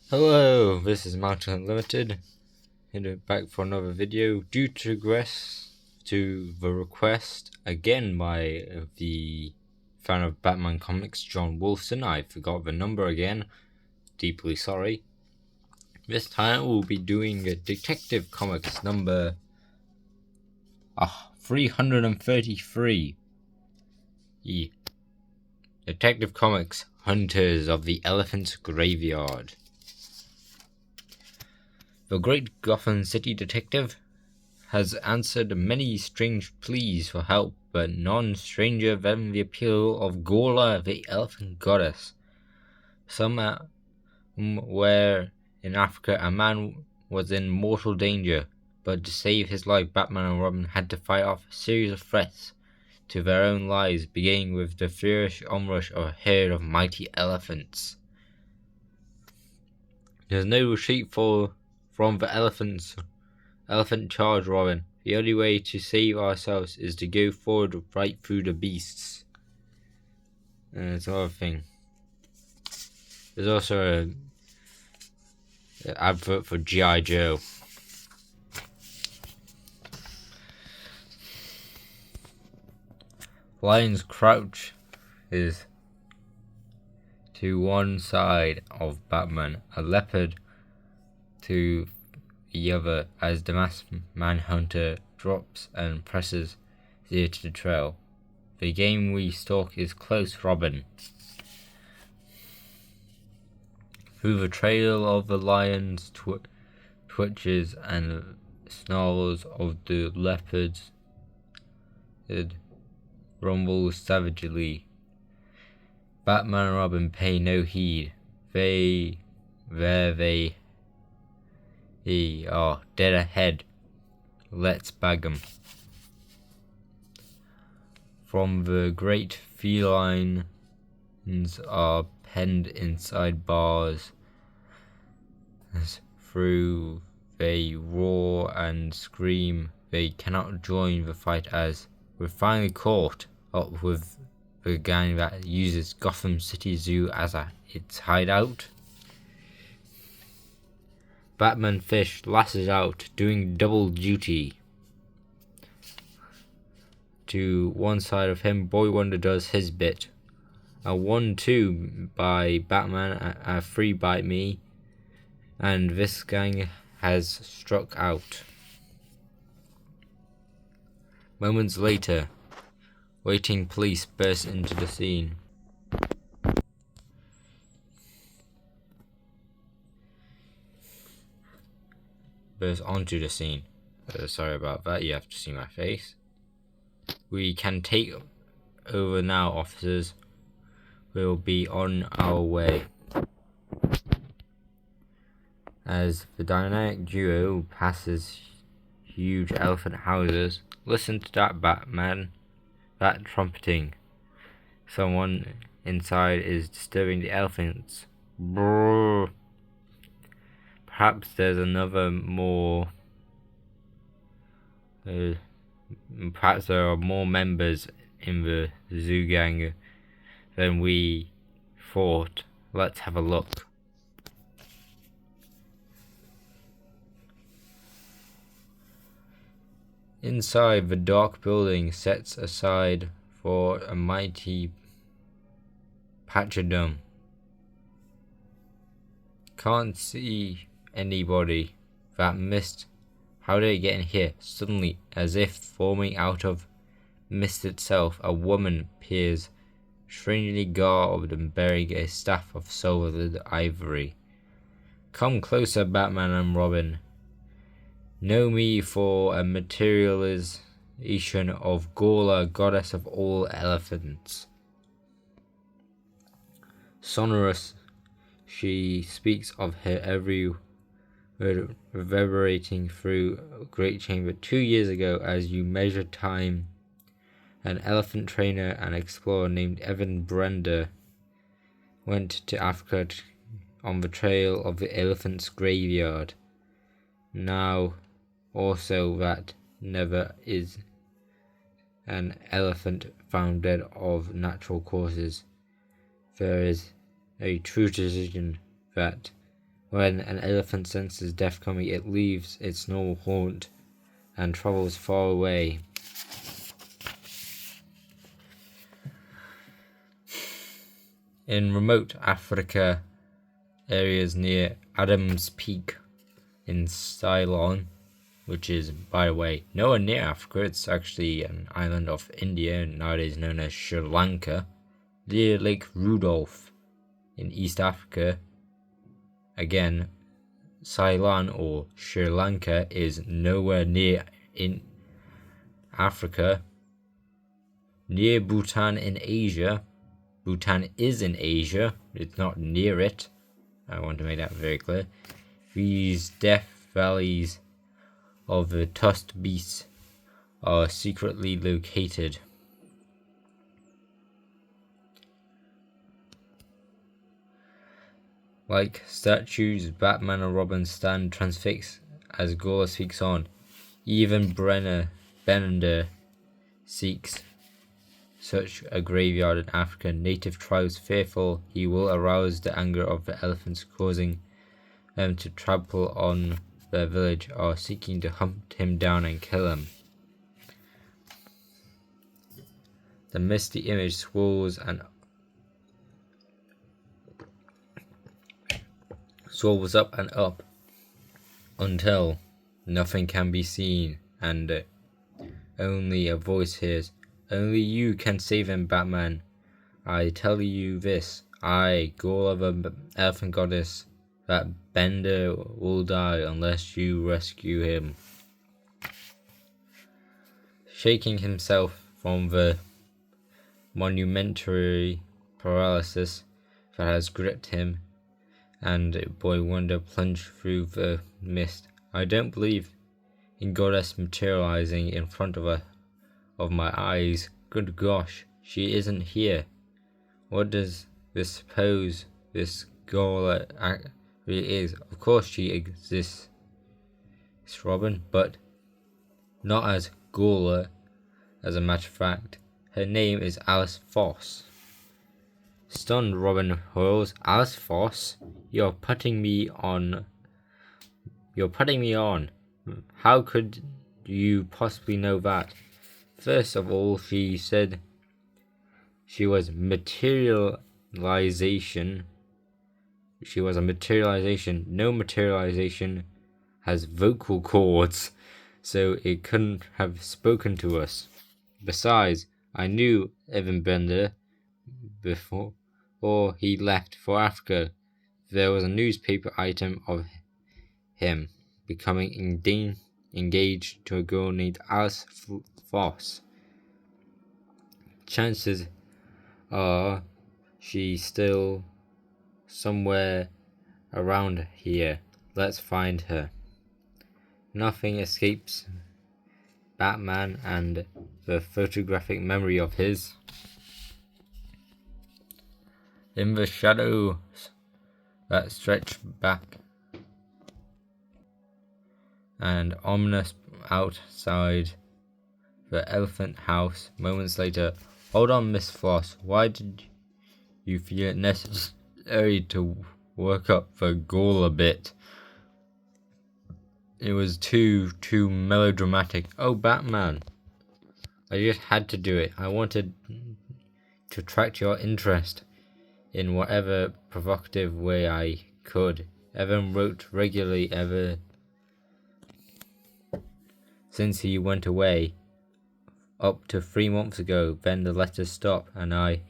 Hello, this is Mountain Unlimited, and back for another video. Due to the request again by the fan of Batman comics, John Wolfson, I forgot the number again, deeply sorry. This time we'll be doing Detective Comics number 333. Detective Comics, Hunters of the Elephant's Graveyard. The great Gotham City detective has answered many strange pleas for help, but none stranger than the appeal of Gorla, the elephant goddess. Somewhere in Africa, a man was in mortal danger, but to save his life, Batman and Robin had to fight off a series of threats to their own lives, beginning with the furious onrush of a herd of mighty elephants. There's no retreat from the elephant charge, Robin. The only way to save ourselves is to go forward right through the beasts. And it's another thing. There's also an advert for G.I. Joe. Lion's crouch is to one side of Batman, a leopard to the other, as the masked manhunter drops and presses his ear to the trail. The game we stalk is close, Robin. Through the trail of the lion's twitches and snarls of the leopards, it rumbles savagely. Batman and Robin pay no heed. They are dead ahead. Let's bag 'em. From the great felines are penned inside bars. Through they roar and scream. They cannot join the fight as we're finally caught up with the gang that uses Gotham City Zoo as its hideout. Batman Fish lashes out, doing double duty. To one side of him, Boy Wonder does his bit. A 1-2 by Batman, a 3 by me, and this gang has struck out. Moments later, waiting police burst into the scene. Burst onto the scene. Sorry about that, you have to see my face. We can take over now, officers. We'll be on our way. As the dynamic duo passes huge elephant houses, listen to that, Batman. That trumpeting. Someone inside is disturbing the elephants. Brrr. Perhaps there's another more. Perhaps there are more members in the zoo gang than we thought. Let's have a look. Inside, the dark building sets aside for a mighty patchodom. Can't see anybody. That mist. How did it get in here? Suddenly, as if forming out of mist itself, a woman appears, strangely garbed and bearing a staff of silvered ivory. Come closer, Batman and Robin. Know me for a materialization of Gorla, goddess of all elephants. Sonorous, she speaks of her every word reverberating through a great chamber. 2 years ago, as you measured time, an elephant trainer and explorer named Evan Brender went to Africa on the trail of the elephant's graveyard. Now, also that never is an elephant found dead of natural causes. There is a true tradition that When an elephant senses death coming, it leaves its normal haunt and travels far away. In remote Africa areas near Adams Peak in Ceylon, which is, by the way, nowhere near Africa, it's actually an island off India, nowadays known as Sri Lanka, near Lake Rudolph in East Africa. Again, Ceylon or Sri Lanka is nowhere near in Africa. Near Bhutan in Asia. Bhutan is in Asia, it's not near it. I want to make that very clear. These death valleys of the tusked beasts are secretly located. Like statues, Batman and Robin stand transfixed as Gorla speaks on. Even Bender seeks such a graveyard in Africa. Native tribes, fearful he will arouse the anger of the elephants, causing them to trample on their village, are seeking to hunt him down and kill him. The misty image swirls up and up until nothing can be seen, and only a voice hears, "Only you can save him, Batman. I tell you this, I, Gorla the elephant goddess, that Bender will die unless you rescue him." Shaking himself from the momentary paralysis that has gripped him, and Boy Wonder plunged through the mist. I don't believe in Goddess materializing in front of my eyes. Good gosh, she isn't here. What does this suppose this Gorla really is? Of course she exists, Robin, but not as Gorla. As a matter of fact, her name is Alice Foss. Stunned, Robin hurls, "Alice Foss? You're putting me on. How could you possibly know that?" First of all, she said she was materialization. She was a materialization. No materialization has vocal cords, so it couldn't have spoken to us. Besides, I knew Evan Bender before he left for Africa. There was a newspaper item of him becoming engaged to a girl named Alice Foss. Chances are she's still somewhere around here. Let's find her. Nothing escapes Batman and the photographic memory of his. In the shadows that stretch back and ominous outside the elephant house, moments later. "Hold on, Miss Floss. Why did you feel it necessary to work up the Gorla bit? It was too melodramatic." "Oh, Batman, I just had to do it. I wanted to attract your interest in whatever provocative way I could." Evan wrote regularly ever since he went away, up to 3 months ago. Then the letters stopped, and I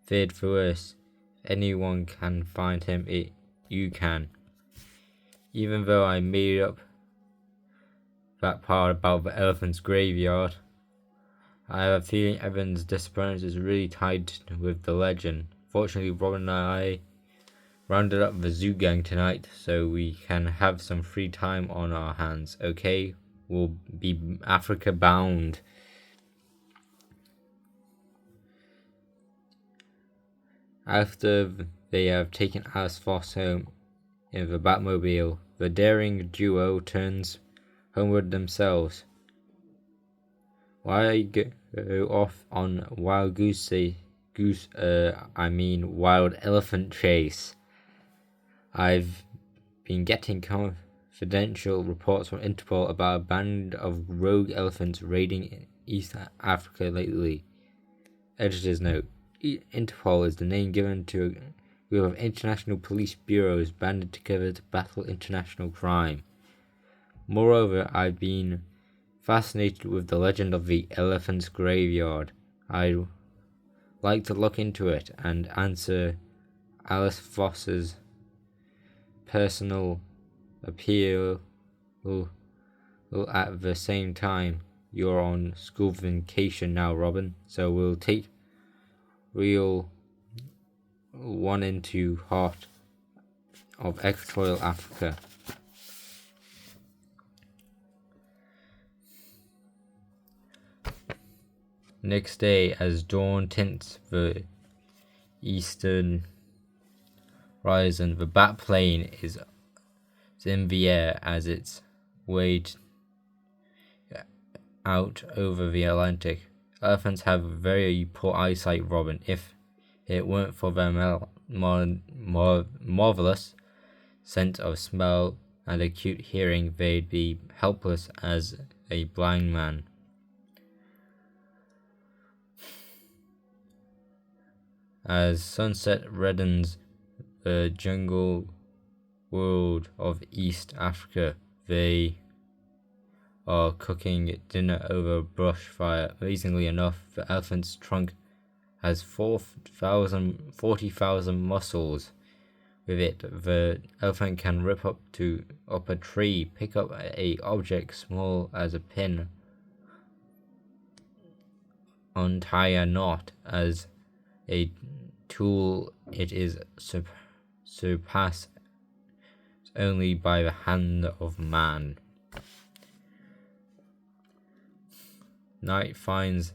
feared for worse. If anyone can find him, you can. Even though I made up that part about the elephant's graveyard, I have a feeling Evan's disappearance is really tied with the legend. Fortunately, Robin and I rounded up the zoo gang tonight, so we can have some free time on our hands. Okay, we'll be Africa bound. After they have taken Alice Foss home in the Batmobile, the daring duo turns homeward themselves. Why go off on wild wild elephant chase? I've been getting confidential reports from Interpol about a band of rogue elephants raiding East Africa lately. Editor's note: Interpol is the name given to a group of international police bureaus banded together to battle international crime. Moreover, I've been fascinated with the legend of the elephant's graveyard. I'd like to look into it and answer Alice Foss's personal appeal at the same time. You're on school vacation now, Robin, so we'll take real one into heart of equatorial Africa. Next day, as dawn tints the eastern horizon, the bat plane is in the air as it's weighed out over the Atlantic. Elephants have very poor eyesight, Robin. If it weren't for their marvelous sense of smell and acute hearing, they'd be helpless as a blind man. As sunset reddens the jungle world of East Africa, they are cooking dinner over a brush fire. Amazingly enough, the elephant's trunk has 40,000 muscles. With it, the elephant can rip up a tree, pick up a object small as a pin, untie a knot as a tool. It is surpassed only by the hand of man. Night finds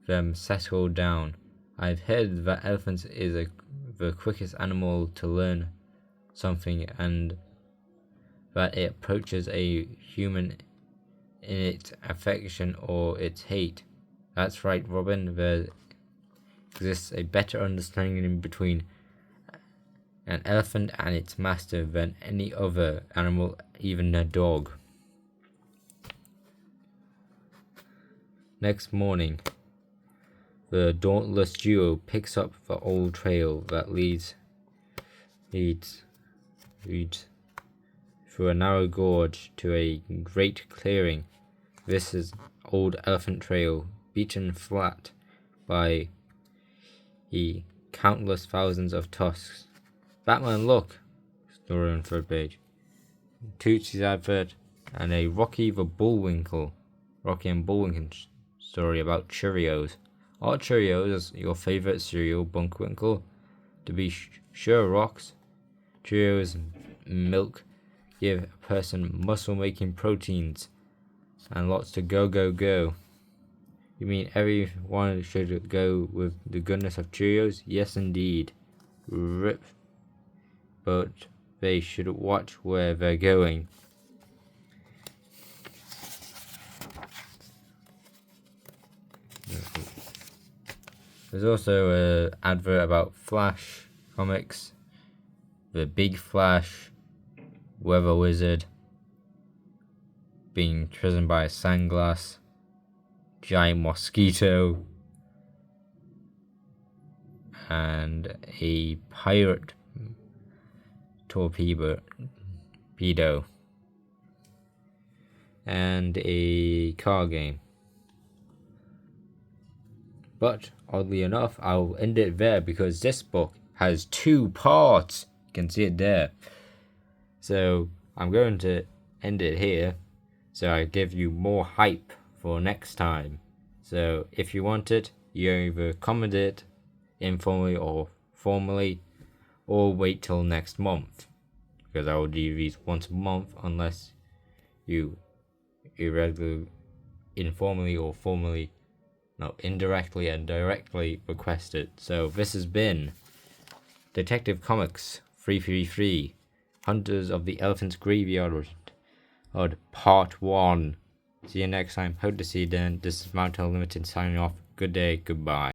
them settled down. I've heard that elephants is the quickest animal to learn something, and that it approaches a human in its affection or its hate. That's right, Robin. There exists a better understanding between an elephant and its master than any other animal, even a dog. Next morning, the dauntless duo picks up the old trail that leads through a narrow gorge to a great clearing. This is Old Elephant Trail, beaten flat by the countless thousands of tusks. Batman, look! Story on third page. Tootsie's advert, and a Rocky and Bullwinkle story about Cheerios. Are Cheerios your favorite cereal, Bunkwinkle? To be sure, rocks. Cheerios milk give a person muscle-making proteins and lots to go. You mean everyone should go with the goodness of Cheerios? Yes, indeed. Rip. But they should watch where they're going. There's also an advert about Flash comics. The Big Flash, Weather Wizard, being imprisoned by a sandglass, giant mosquito, and a pirate torpedo, and a car game. But oddly enough, I'll end it there because this book has 2 parts. You can see it there. So I'm going to end it here, so I give you more hype for next time. So if you want it, you either comment it informally or formally, or wait till next month, because I will do these once a month unless you irregularly, informally or formally, no, indirectly and directly request it. So this has been Detective Comics 333, Hunters of the Elephant's Graveyard, Part 1. See you next time. Hope to see you then. This is Mountain Limited signing off. Good day, goodbye.